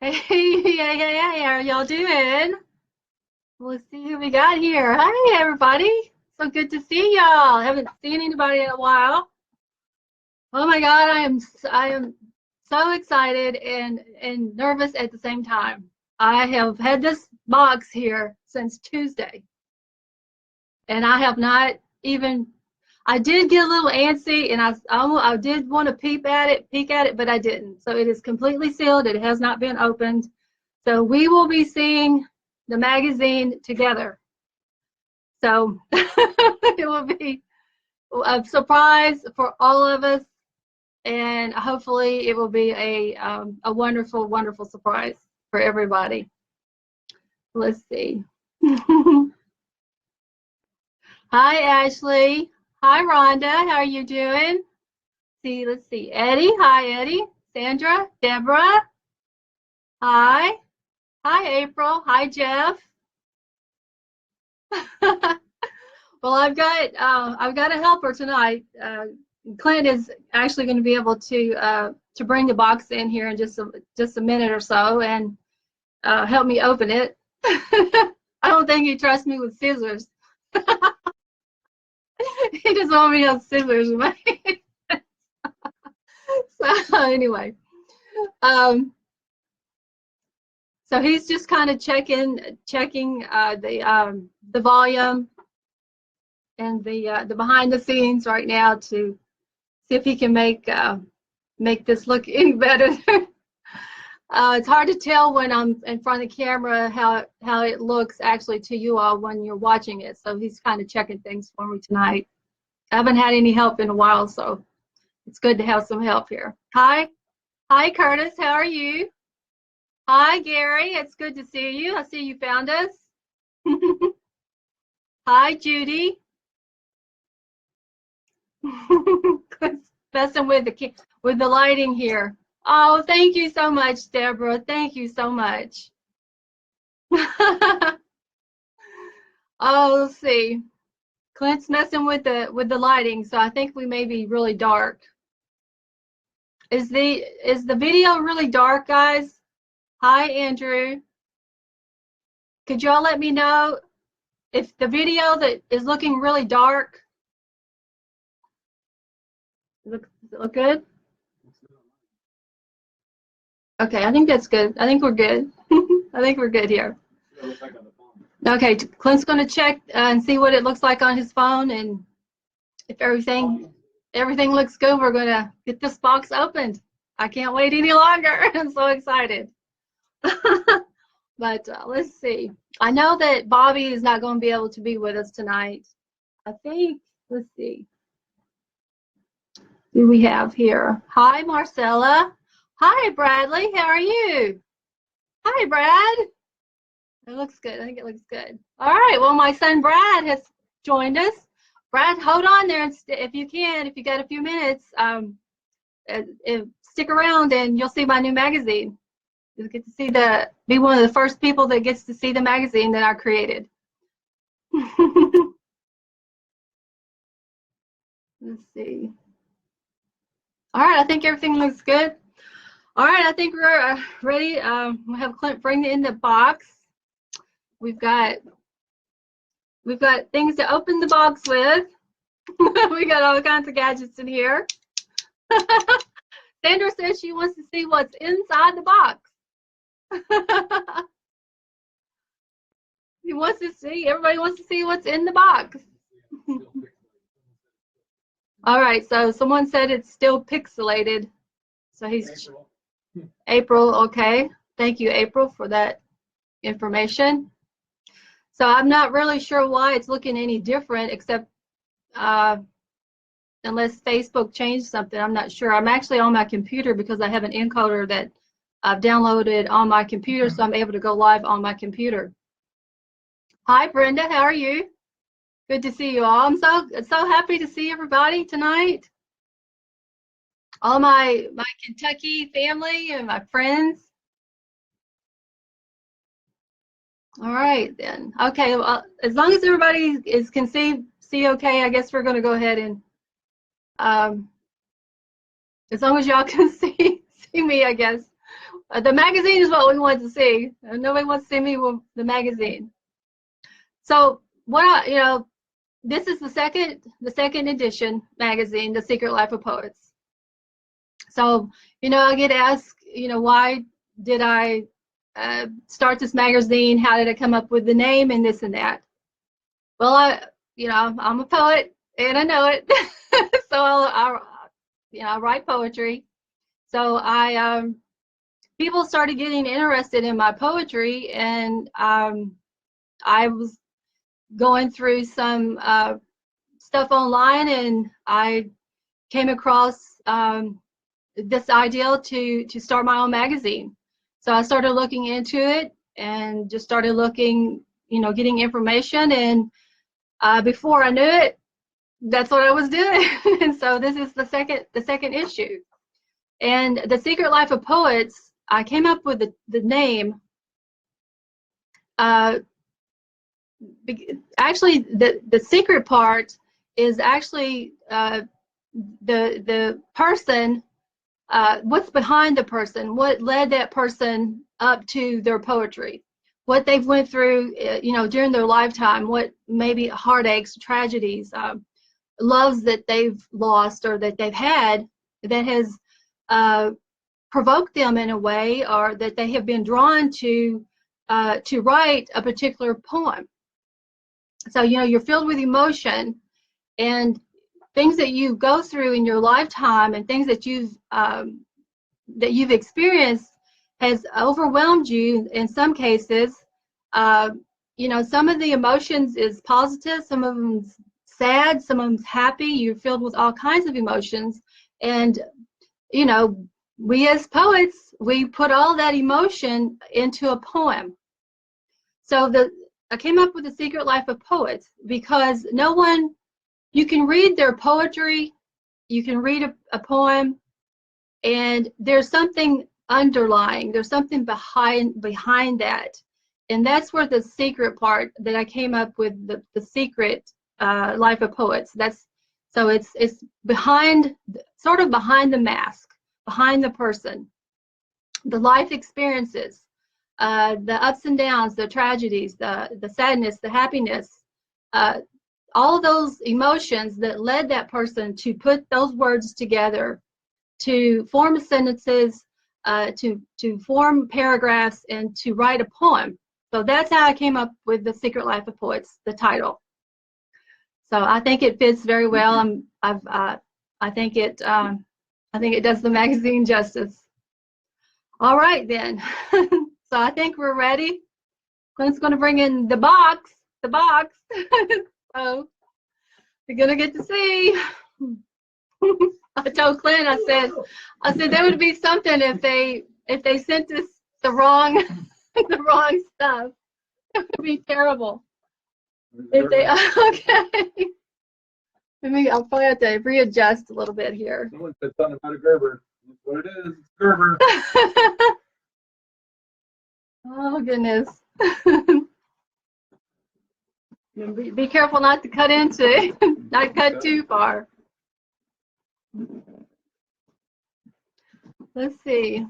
Hey, hey, how are y'all doing? Let's see who we got here. Hi, everybody. So good to see y'all. Haven't seen anybody in a while. Oh my God, I am so excited and nervous at the same time. I have had this box here since Tuesday, and I have not even. I did get a little antsy, and I did want to peek at it, but I didn't. So it is completely sealed. It has not been opened. So we will be seeing the magazine together. So it will be a surprise for all of us, and hopefully it will be a wonderful, wonderful surprise for everybody. Let's see. Hi, Ashley. Hi, Rhonda. How are you doing? Let's see. Eddie. Hi, Eddie. Sandra. Deborah. Hi. Hi, April. Hi, Jeff. Well, I've got a helper tonight. Clint is actually going to be able to bring the box in here in just a minute or so and help me open it. I don't think he trusts me with scissors. He just wants me to have scissors. So anyway, so he's just kind of checking the volume and the behind the scenes right now to see if he can make this look any better. It's hard to tell when I'm in front of the camera how it looks actually to you all when you're watching it. So he's kind of checking things for me tonight. I haven't had any help in a while, so it's good to have some help here. Hi, Curtis. How are you? Hi, Gary. It's good to see you. I see you found us. Hi, Judy. Messing with the lighting here. Oh, thank you so much, Deborah. Thank you so much. Oh, let's see. Clint's messing with the lighting, so I think we may be really dark. Is the video really dark, guys? Hi, Andrew. Could y'all let me know if the video that is looking really dark? Does it look good? Okay, I think that's good. I think we're good. I think we're good here. Okay, Clint's going to check and see what it looks like on his phone, and if everything looks good, we're going to get this box opened. I can't wait any longer. I'm so excited. But let's see. I know that Bobby is not going to be able to be with us tonight. I think, let's see. Who we have here? Hi, Marcella. Hi, Bradley. How are you? Hi, Brad. It looks good. I think it looks good. All right. Well, my son Brad has joined us. Brad, hold on there if you can, if you got a few minutes. Stick around and you'll see my new magazine. You'll get to see be one of the first people that gets to see the magazine that I created. Let's see. All right, I think everything looks good. All right, I think we're ready. We'll have Clint bring in the box. We've got things to open the box with. We got all kinds of gadgets in here. Sandra says she wants to see what's inside the box. Everybody wants to see what's in the box. All right, so someone said it's still pixelated. So he's April, okay. Thank you, April, for that information. So I'm not really sure why it's looking any different, except unless Facebook changed something. I'm not sure. I'm actually on my computer because I have an encoder that I've downloaded on my computer, so I'm able to go live on my computer. Hi, Brenda. How are you? Good to see you all. I'm so happy to see everybody tonight. All my Kentucky family and my friends. All right then. Okay. Well, as long as everybody can see okay, I guess we're going to go ahead and as long as y'all can see me, I guess The magazine is what we want to see. Nobody wants to see me with the magazine. So this is the second edition magazine, The Secret Life of Poets. So, I get asked, why did I start this magazine? How did I come up with the name and this and that? Well, I'm a poet and I know it. So I write poetry. So people started getting interested in my poetry, and I was going through some stuff online, and I came across this idea to start my own magazine. So I started looking into it and just started looking, getting information, and before I knew it, that's what I was doing. And so this is the second issue. And The Secret Life of Poets, I came up with the name. Actually, the secret part is actually the person. What's behind the person? What led that person up to their poetry? What they've went through, during their lifetime. What maybe heartaches, tragedies, loves that they've lost or that they've had that has provoked them in a way, or that they have been drawn to write a particular poem. So you're filled with emotion, and things that you go through in your lifetime, and things that you've experienced has overwhelmed you in some cases. Some of the emotions is positive, some of them's sad, some of them's happy. You're filled with all kinds of emotions, and we as poets, we put all that emotion into a poem. So I came up with The Secret Life of Poets because you can read their poetry, you can read a poem, and there's something underlying, there's something behind that. And that's where the secret part that I came up with, the secret life of poets. So it's behind, sort of behind the mask, behind the person, the life experiences, the ups and downs, the tragedies, the sadness, the happiness, all those emotions that led that person to put those words together, to form sentences, to form paragraphs, and to write a poem. So that's how I came up with The Secret Life of Poets, the title. So I think it fits very well. I think it does the magazine justice. All right then. So I think we're ready. Clint's going to bring in the box. So you're going to get to see. I told Clint, I said there would be something if they sent us the wrong stuff. It would be terrible. If they okay. I'll probably have to readjust a little bit here. Someone said something about a Gerber. That's what it is. It's Gerber. Oh goodness. Be careful not to cut into it. Not cut too far. Let's see.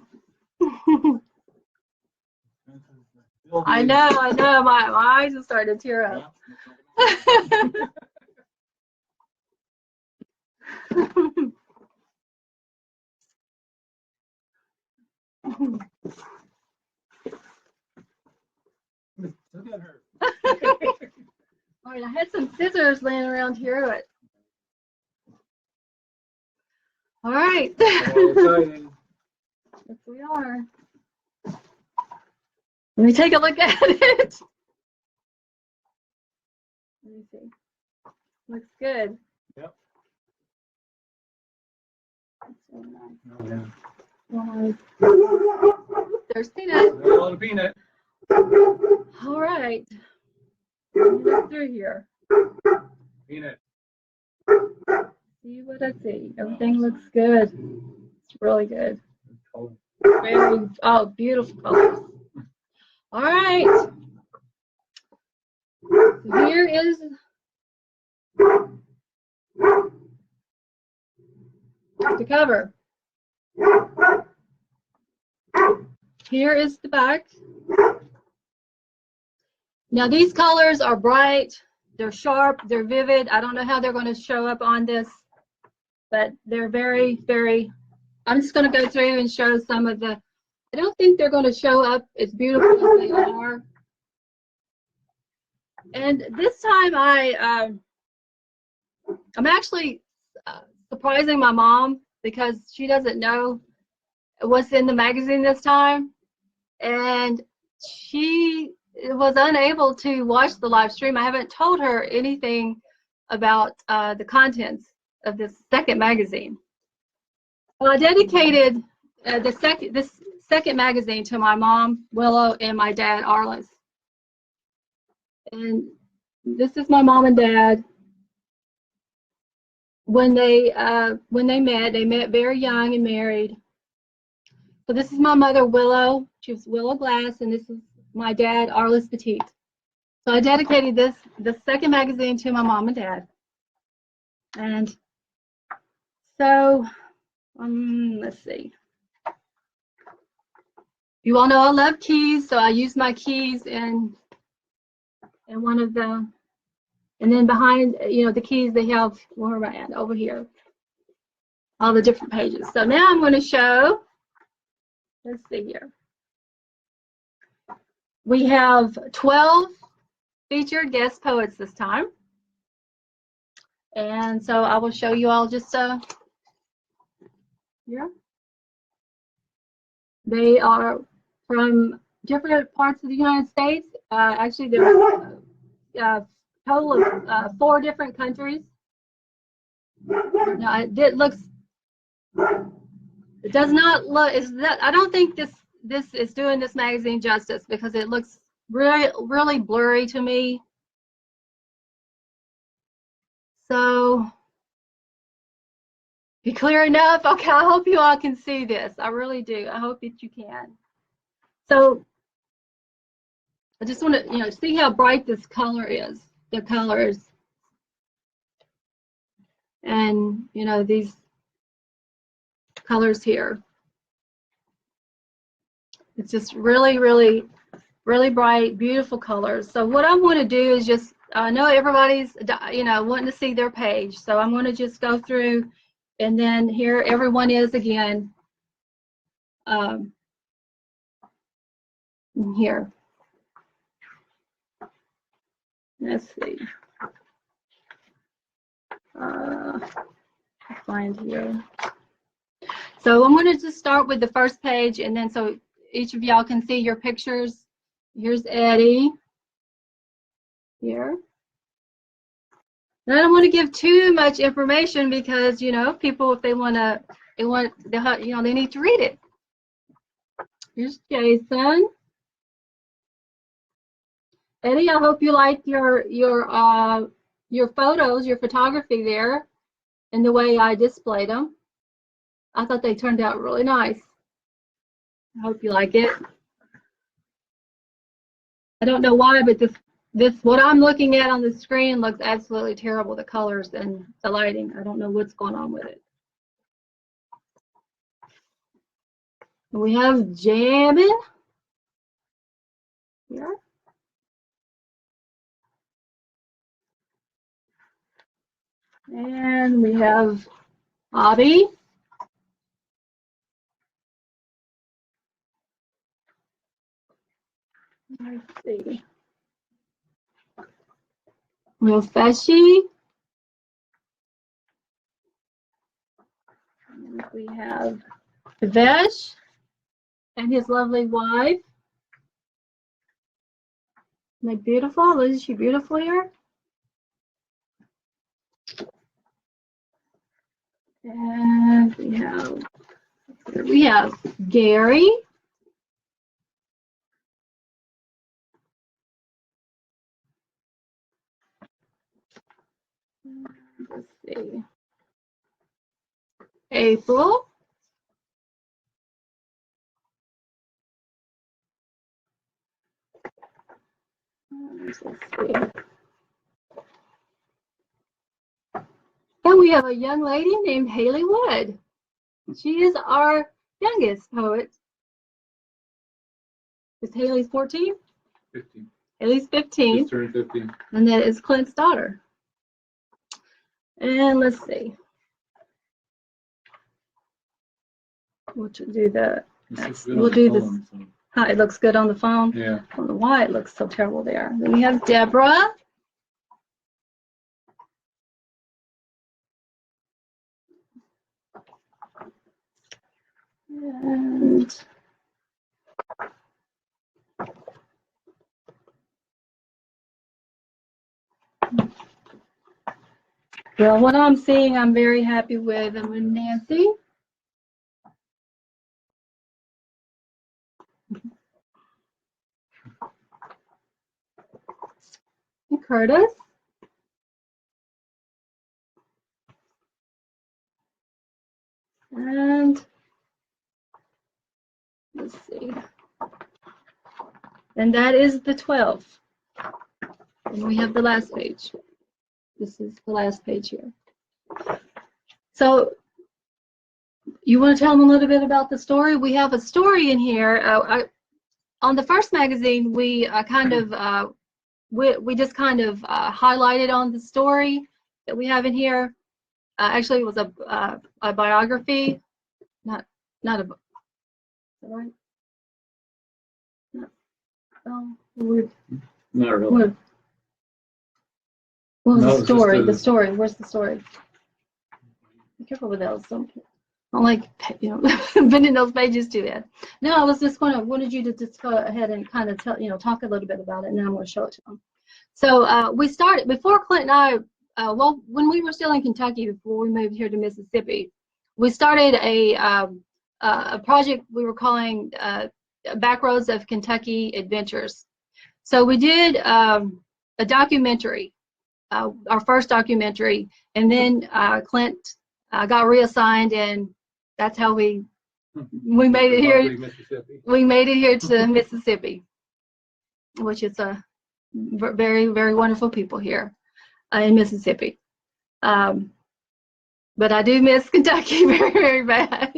I know. My eyes are starting to tear up. Look at her. All right, I had some scissors laying around here, but all right. Exciting. Yes, we are. Let me take a look at it. Let me see. Looks good. Yep. That's so nice. Oh, yeah. There's peanut. There's a lot of peanut. All right. Let me look through here. Peanut. See what I see. Everything looks good. It's really good. Beautiful colors. All right. So here is the cover. here is the back. Now these colors are bright, they're sharp, they're vivid. I don't know how they're going to show up on this, but they're very, very, I'm just going to go through and show some of the, I don't think they're going to show up as beautiful as they are. And this time I'm actually surprising my mom because she doesn't know what's in the magazine this time. And she was unable to watch the live stream. I haven't told her anything about the contents of this second magazine. Well, I dedicated this second magazine to my mom, Willow, and my dad, Arliss. And this is my mom and dad. When they met very young and married. So this is my mother, Willow. She was Willow Glass, and this is my dad, Arliss Poteet. So I dedicated the second magazine to my mom and dad. And so, let's see. You all know I love keys, so I use my keys in one of the, and then behind, you know, the keys they have around over here, all the different pages. So now I'm going to show, let's see here. We have 12 featured guest poets this time. And so I will show you all just here. They are from different parts of the United States. Actually, there's a total of 4 different countries. Now, it does not look, I don't think this is doing this magazine justice because it looks really blurry to me. So, be clear enough? Okay, I hope you all can see this. I really do. I hope that you can. So, I just want to, you know, see how bright this color is. The colors. And, you know, these colors here. It's just really, really, really bright, beautiful colors. So what I want to do is just, I know everybody's, you know, wanting to see their page. So I'm going to just go through, and then here everyone is again. Here. Let's see. Find here. So I'm going to just start with the first page, and then so each of y'all can see your pictures. Here's Eddie. Here. And I don't want to give too much information because, you know, people, if they want, you know, they need to read it. Here's Jason. Eddie, I hope you like your photos, your photography there, and the way I displayed them. I thought they turned out really nice. I hope you like it. I don't know why, but this what I'm looking at on the screen looks absolutely terrible. The colors and the lighting. I don't know what's going on with it. We have Jammin here. And we have Bobby. Let's see. We have Feshi. And we have Vesh and his lovely wife. Isn't that beautiful? Isn't she beautiful here? And we have Gary. Let's see. April. Let's see. And we have a young lady named Haley Wood. She is our youngest poet. Is Haley's 14? 15. Haley's 15. Just turned 15. And that is Clint's daughter. And let's see. We'll do the. We'll do this. How it looks good on the phone. Yeah. I don't know why it looks so terrible there. Then we have Deborah. And well, what I'm seeing, I'm very happy with. I'm with Nancy. And Curtis. And let's see. And that is the 12. And we have the last page. This is the last page here. So you want to tell them a little bit about the story? We have a story in here. On the first magazine, we we just kind of highlighted on the story that we have in here. Actually, it was a biography, not a book. Is that right? No. Not really. What was No, the story? just The story. Where's the story? Be careful with those. Don't like, bending those pages too bad. No, I was just wanted you to just go ahead and kind of talk a little bit about it, and then I'm going to show it to them. So we started before Clint and I. Well, when we were still in Kentucky before we moved here to Mississippi, we started a project we were calling Backroads of Kentucky Adventures. So we did a documentary. Our first documentary, and then Clint got reassigned, and that's how we made it here. We made it here to Mississippi, which is a very, very wonderful people here in Mississippi. But I do miss Kentucky very, very bad.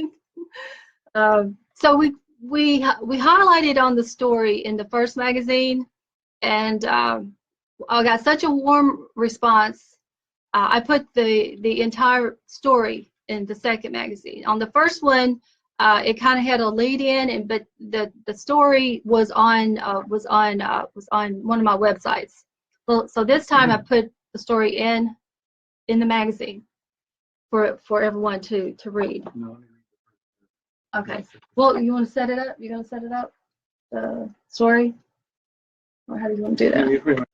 So we highlighted on the story in the first magazine, and I got such a warm response. I put the entire story in the second magazine. On the first one, it kind of had a lead in, but the story was on one of my websites. So this time I put the story in the magazine for everyone to read. Okay. Well, you want to set it up? You're gonna set it up, the story, or how do you want to do that?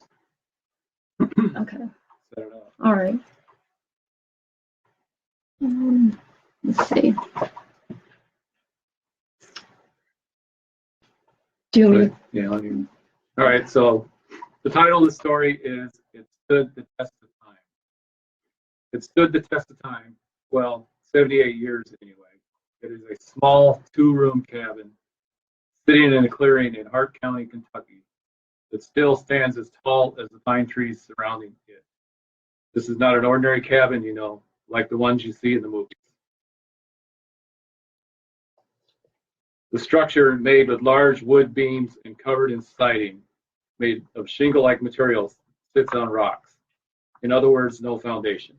Okay. All right. Let's see. Do you want me? Yeah. All right. So the title of the story is "It Stood the Test of Time." It stood the test of time. Well, 78 years anyway. It is a small 2-room cabin sitting in a clearing in Hart County, Kentucky, that still stands as tall as the pine trees surrounding it. This is not an ordinary cabin, like the ones you see in the movies. The structure, made with large wood beams and covered in siding, made of shingle-like materials, sits on rocks. In other words, no foundation.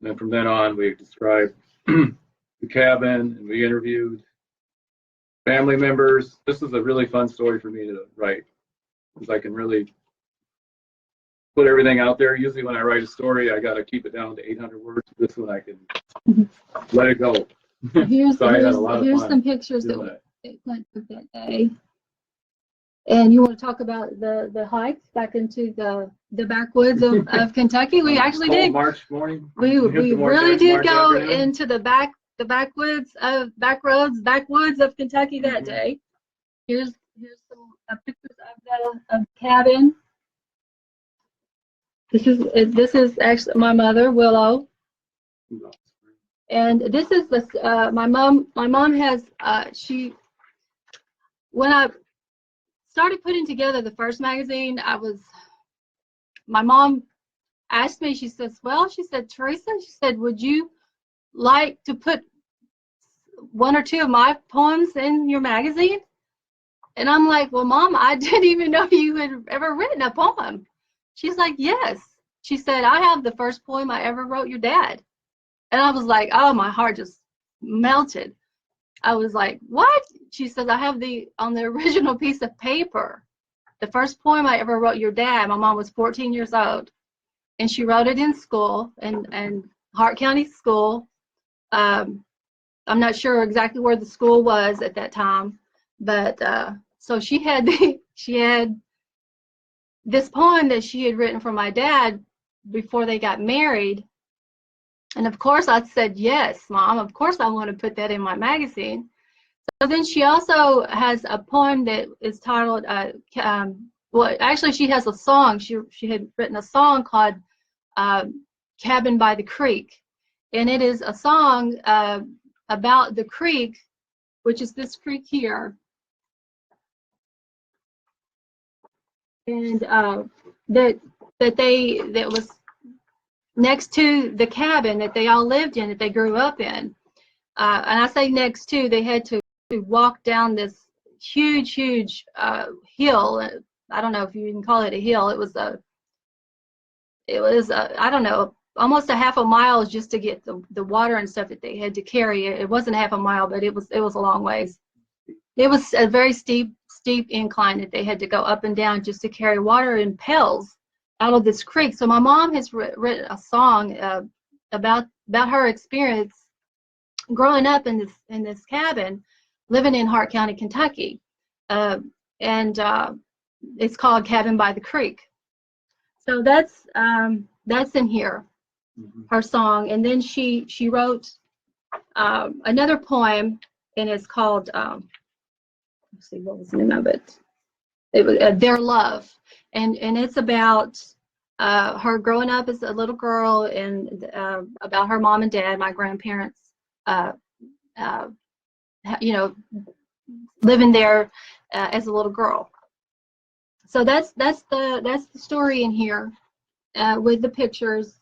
And then from then on, we described the cabin, and we interviewed family members. This is a really fun story for me to write, because I can really put everything out there. Usually when I write a story, I got to keep it down to 800 words. This one I can let it go. Here's some pictures that Clint took that day. And you want to talk about the hike back into the backwoods of Kentucky? We actually did. March morning. We really did go into the backwoods of Kentucky that day. Here's some pictures of the cabin. This is actually my mother, Willow, and this is my mom. My mom has when I started putting together the first magazine, my mom asked me. She said, Teresa, she said, would you like to put one or two of my poems in your magazine? And I'm like, well, Mom, I didn't even know you had ever written a poem. She's like, yes. She said, I have the first poem I ever wrote your dad. And I was like, oh, my heart just melted. I was like, what? She says, I have on the original piece of paper, the first poem I ever wrote your dad. My mom was 14 years old. And she wrote it in school, and Hart County School. I'm not sure exactly where the school was at that time, but so she had this poem that she had written for my dad before they got married. And of course I said, yes, Mom, of course I want to put that in my magazine. So then she also has a poem that is titled, well, actually she has a song. She had written a song called Cabin by the Creek. And it is a song about the creek, which is this creek here. And that was next to the cabin that they all lived in, that they grew up in. And I say next to, they had to walk down this huge hill. I don't know if you can call it a hill. It was I don't know, almost a half a mile just to get the water and stuff that they had to carry. It wasn't half a mile, but it was a long ways. It was a very steep incline that they had to go up and down just to carry water in pails out of this creek. So my mom has written a song about her experience growing up in this cabin, living in Hart County, Kentucky, and it's called Cabin by the Creek. So that's in here, her song. And then she wrote another poem, and it's called let's see, what was the name of it? It was Their Love, and it's about her growing up as a little girl, and about her mom and dad, my grandparents, living there as a little girl. So that's the story in here with the pictures.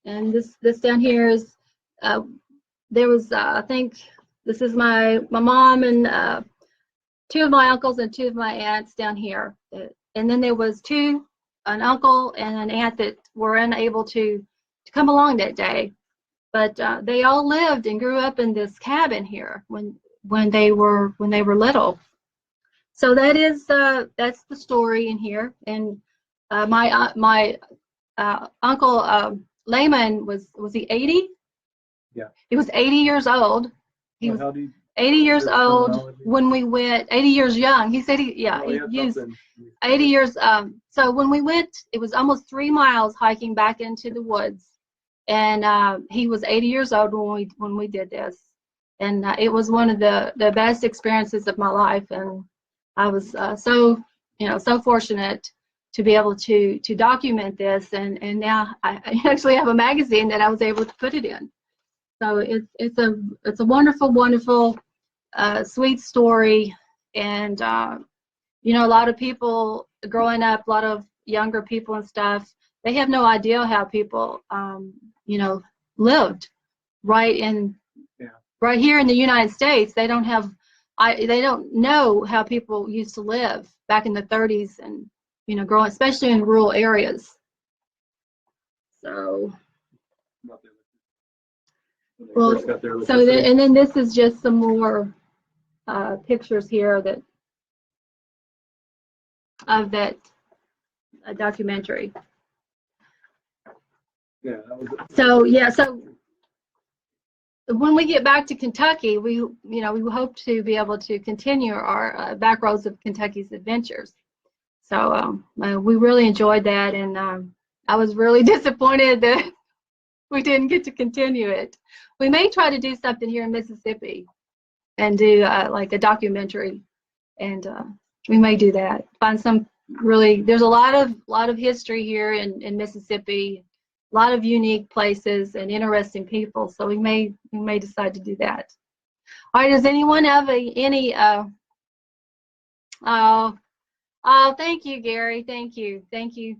And this down here is there was I think this is my mom and two of my uncles and two of my aunts down here. And then there was an uncle and an aunt that were unable to come along that day. But they all lived and grew up in this cabin here when they were little. So that's the story in here. And my uncle Layman was he 80? Yeah. He was 80 years old. He was 80 years old when we went. 80 years young. He said he used 80 years. So when we went, it was almost 3 miles hiking back into the woods, and he was 80 years old when we did this, and it was one of the best experiences of my life, and I was so fortunate to be able to document this, and now I actually have a magazine that I was able to put it in. So it's a wonderful sweet story, and a lot of people growing up, a lot of younger people and stuff, they have no idea how people lived right here in the United States. They don't know how people used to live back in the 30s, and growing, especially in rural areas. So and then this is just some more pictures here of that documentary. Yeah. So when we get back to Kentucky, we hope to be able to continue our back roads of Kentucky's adventures. So we really enjoyed that, and I was really disappointed that we didn't get to continue it. We may try to do something here in Mississippi and do like a documentary, and we may do that. Find some there's a lot of history here in Mississippi, a lot of unique places and interesting people. So we may decide to do that. All right. Does anyone have any? Oh, thank you, Gary. Thank you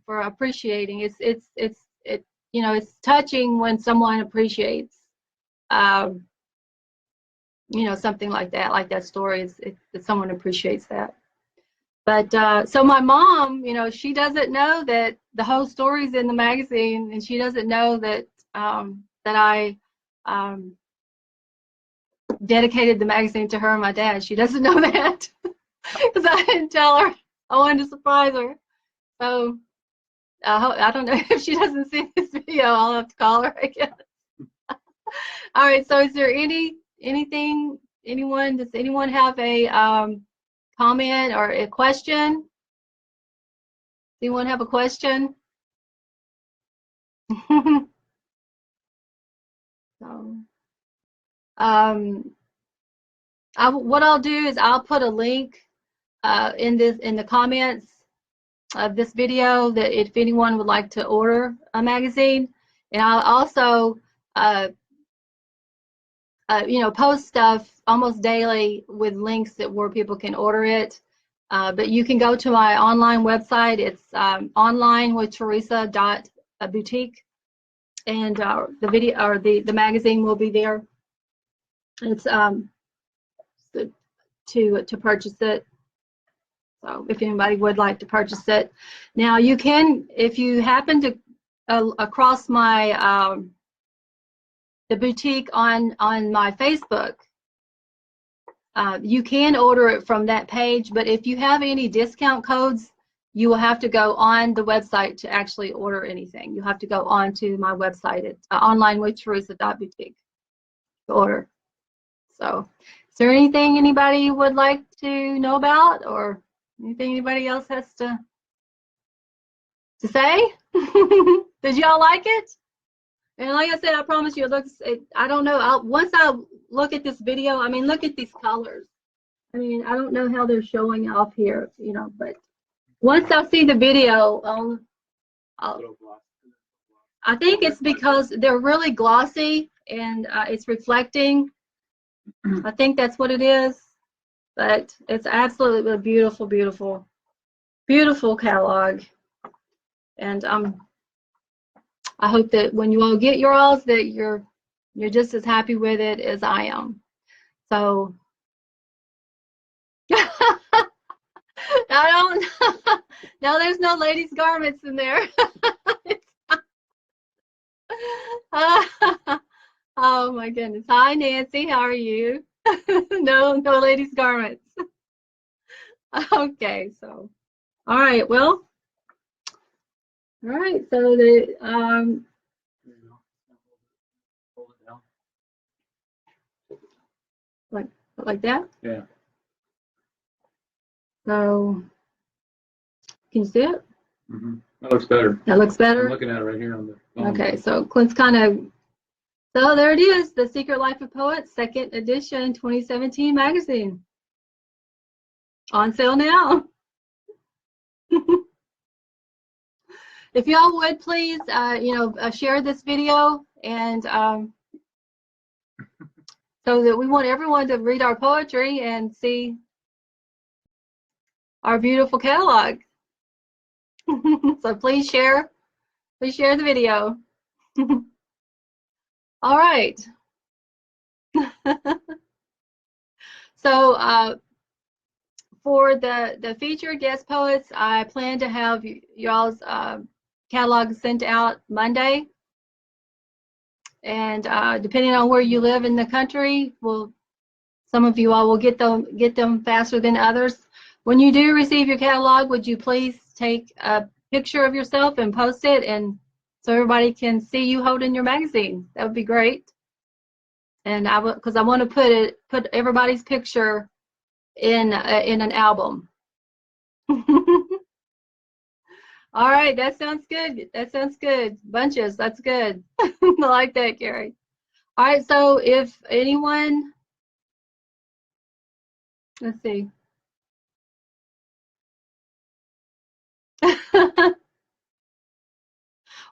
for appreciating. It's touching when someone appreciates, something like that story. That someone appreciates that. But so my mom, you know, she doesn't know that the whole story's in the magazine, and she doesn't know that that I dedicated the magazine to her and my dad. She doesn't know that because I didn't tell her. I wanted to surprise her. So I don't know if she doesn't see this video. I'll have to call her, I guess. All right. So is there anything? Anyone? Does anyone have a comment or a question? Anyone have a question? So, what I'll do is I'll put a link in the comments of this video that if anyone would like to order a magazine, and I'll also you know, post stuff almost daily with links that where people can order it. But you can go to my online website. It's onlinewithteresa.boutique, and the video or the magazine will be there. It's to purchase it. So if anybody would like to purchase it, now you can, if you happen to across my the boutique on my Facebook, you can order it from that page. But if you have any discount codes, you will have to go on the website to actually order anything. You have to go on to my website at onlinewithteresa.boutique to order. So, is there anything anybody would like to know about, or anything anybody else has to say? Did y'all like it? And like I said, I promise you, it looks. I don't know. Once I look at this video, I mean, look at these colors. I mean, I don't know how they're showing off here, you know, but once I see the video, I think it's because they're really glossy and it's reflecting. I think that's what it is, but it's absolutely a beautiful, beautiful, beautiful catalog. And I hope that when you all get yours, that you're just as happy with it as I am. So I don't. No, there's no ladies' garments in there. Oh my goodness. Hi Nancy, how are you? No ladies' garments. Okay, so all right, well, all right, so the like that? Yeah. So can you see it? Mm-hmm. That looks better. That looks better? I'm looking at it right here on the phone. Okay, so Clint's kind of, so there it is, The Secret Life of Poets, 2nd edition, 2017 magazine. On sale now. If y'all would please, you know, share this video, and so that we want everyone to read our poetry and see our beautiful catalog. So please share the video. All right. So for the featured guest poets, I plan to have y'all's catalog sent out Monday. And depending on where you live in the country, some of you all will get them faster than others. When you do receive your catalog, would you please take a picture of yourself and post it, and so everybody can see you holding your magazine? That would be great. And because I want to put everybody's picture in an album. All right, that sounds good. That sounds good. Bunches, that's good. I like that, Gary. All right, so if anyone, let's see.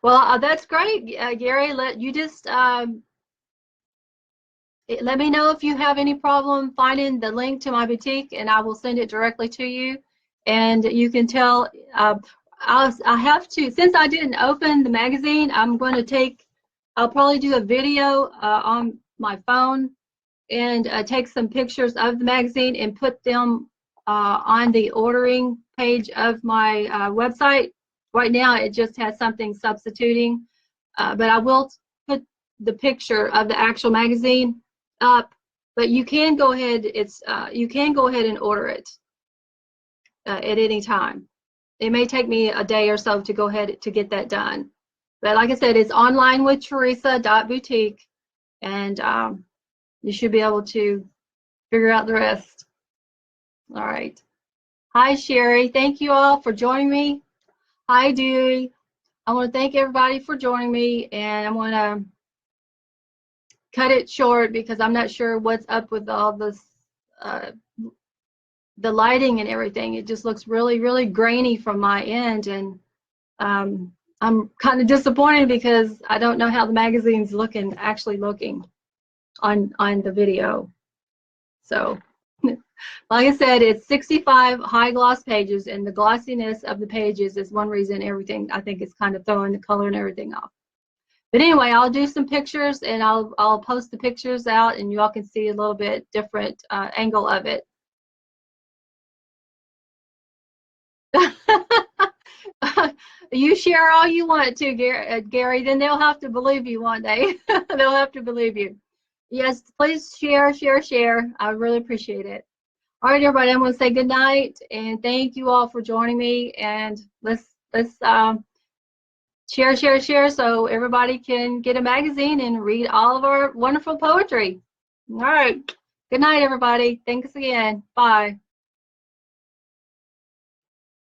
Well, that's great, Gary. Let me know if you have any problem finding the link to my boutique, and I will send it directly to you. And you can tell. I have to, since I didn't open the magazine, I'll probably do a video on my phone and take some pictures of the magazine and put them on the ordering page of my website. Right now, it just has something substituting, but I will put the picture of the actual magazine up. But you can go ahead. You can go ahead and order it at any time. It may take me a day or so to go ahead to get that done. But like I said, it's online with Teresa.boutique, and you should be able to figure out the rest. All right. Hi, Sherry. Thank you all for joining me. Hi, Dewey. I want to thank everybody for joining me, and I'm going to cut it short because I'm not sure what's up with all this, the lighting and everything. It just looks really, really grainy from my end, and I'm kind of disappointed because I don't know how the magazine's actually looking on the video. So, like I said, it's 65 high gloss pages, and the glossiness of the pages is one reason everything, I think, is kind of throwing the color and everything off. But anyway, I'll do some pictures, and I'll post the pictures out, and you all can see a little bit different angle of it. You share all you want to, Gary, then they'll have to believe you one day. They'll have to believe you. Yes, please share, share, share. I really appreciate it. All right, everybody, I'm going to say good night, and thank you all for joining me. And let's share, share, share, so everybody can get a magazine and read all of our wonderful poetry. All right. Good night, everybody. Thanks again. Bye.